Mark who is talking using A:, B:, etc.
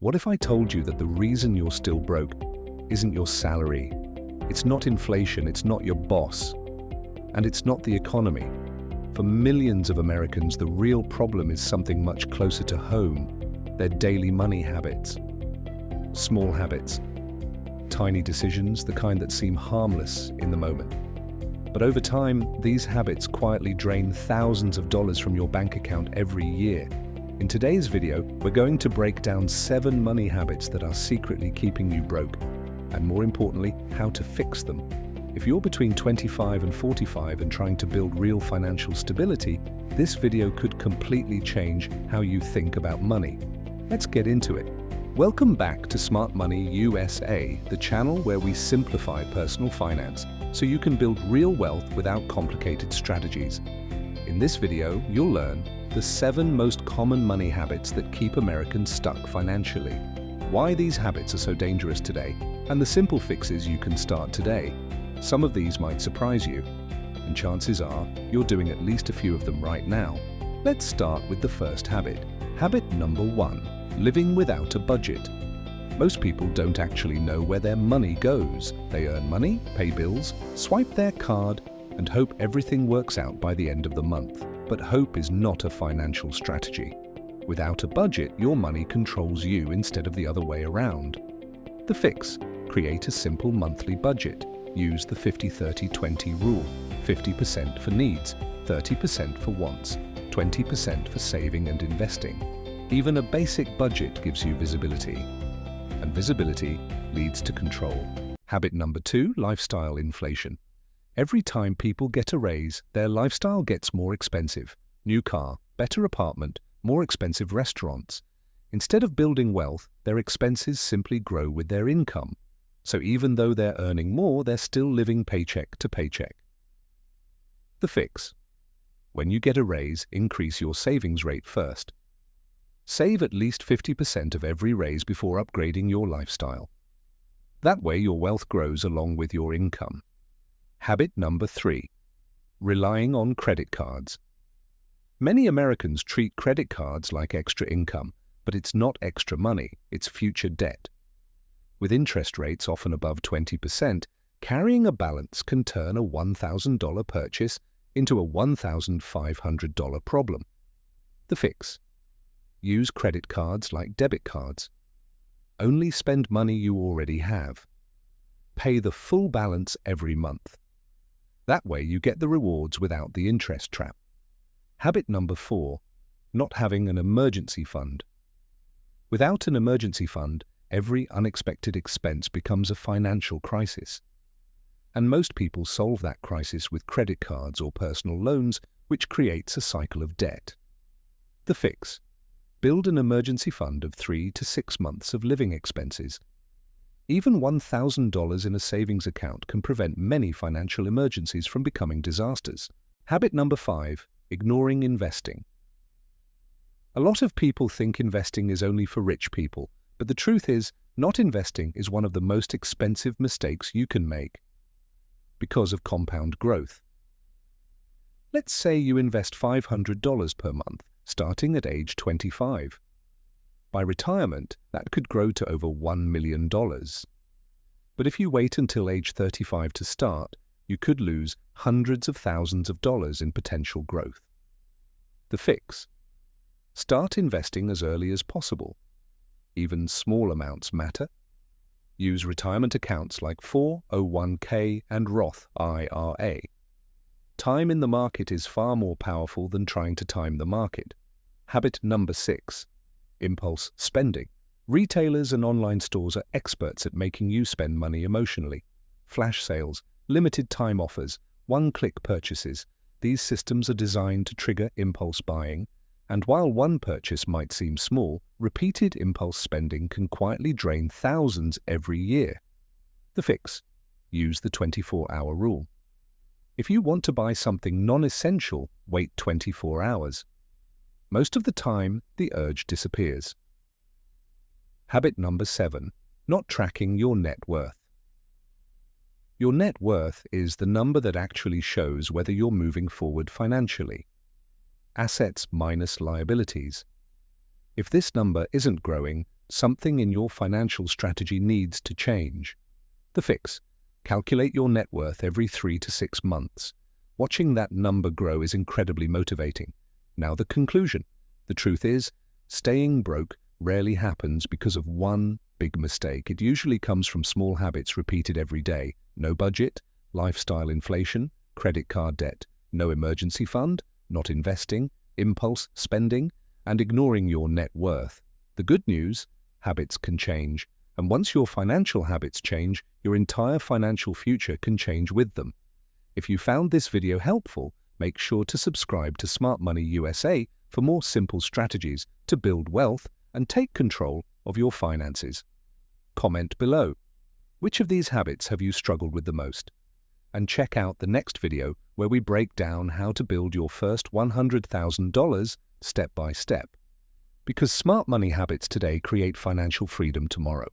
A: What if I told you that the reason you're still broke isn't your salary? It's not inflation, it's not your boss, and it's not the economy. For millions of Americans, the real problem is something much closer to home: their daily money habits. Small habits, tiny decisions, the kind that seem harmless in the moment. But over time, these habits quietly drain thousands of dollars from your bank account every year. In today's video, we're going to break down 7 money habits that are secretly keeping you broke, and more importantly, how to fix them. If you're between 25 and 45 and trying to build real financial stability, this video could completely change how you think about money. Let's get into it. Welcome back to Smart Money USA, the channel where we simplify personal finance so you can build real wealth without complicated strategies. In this video, you'll learn the 7 most common money habits that keep Americans stuck financially, why these habits are so dangerous today, and the simple fixes you can start today. Some of these might surprise you, and chances are you're doing at least a few of them right now. Let's start with the first habit. Habit number 1, living without a budget. Most people don't actually know where their money goes. They earn money, pay bills, swipe their card, and hope everything works out by the end of the month. But hope is not a financial strategy. Without a budget, your money controls you instead of the other way around. The fix: create a simple monthly budget. Use the 50-30-20 rule. 50% for needs, 30% for wants, 20% for saving and investing. Even a basic budget gives you visibility, and visibility leads to control. Habit number 2, lifestyle inflation. Every time people get a raise, their lifestyle gets more expensive. New car, better apartment, more expensive restaurants. Instead of building wealth, their expenses simply grow with their income. So even though they're earning more, they're still living paycheck to paycheck. The fix: when you get a raise, increase your savings rate first. Save at least 50% of every raise before upgrading your lifestyle. That way your wealth grows along with your income. Habit number 3, relying on credit cards. Many Americans treat credit cards like extra income, but it's not extra money, it's future debt. With interest rates often above 20%, carrying a balance can turn a $1,000 purchase into a $1,500 problem. The fix: use credit cards like debit cards. Only spend money you already have. Pay the full balance every month. That way you get the rewards without the interest trap. Habit number 4, not having an emergency fund. Without an emergency fund, every unexpected expense becomes a financial crisis. And most people solve that crisis with credit cards or personal loans, which creates a cycle of debt. The fix: build an emergency fund of 3 to 6 months of living expenses. Even $1,000 in a savings account can prevent many financial emergencies from becoming disasters. Habit number 5, ignoring investing. A lot of people think investing is only for rich people, but the truth is, not investing is one of the most expensive mistakes you can make because of compound growth. Let's say you invest $500 per month, starting at age 25. By retirement, that could grow to over $1 million. But if you wait until age 35 to start, you could lose hundreds of thousands of dollars in potential growth. The fix: start investing as early as possible. Even small amounts matter. Use retirement accounts like 401k and Roth IRA. Time in the market is far more powerful than trying to time the market. Habit number 6, impulse spending. Retailers and online stores are experts at making you spend money emotionally. Flash sales, limited time offers, one-click purchases. These systems are designed to trigger impulse buying, and while one purchase might seem small, repeated impulse spending can quietly drain thousands every year. The fix: use the 24-hour rule. If you want to buy something non-essential, wait 24 hours. Most of the time, the urge disappears. Habit number 7, not tracking your net worth. Your net worth is the number that actually shows whether you're moving forward financially. Assets minus liabilities. If this number isn't growing, something in your financial strategy needs to change. The fix: calculate your net worth every 3 to 6 months. Watching that number grow is incredibly motivating. Now the conclusion. The truth is, staying broke rarely happens because of one big mistake. It usually comes from small habits repeated every day. No budget, lifestyle inflation, credit card debt, no emergency fund, not investing, impulse spending, and ignoring your net worth. The good news: habits can change, and once your financial habits change, your entire financial future can change with them. If you found this video helpful, make sure to subscribe to Smart Money USA for more simple strategies to build wealth and take control of your finances. Comment below. Which of these habits have you struggled with the most? And check out the next video where we break down how to build your first $100,000 step by step. Because smart money habits today create financial freedom tomorrow.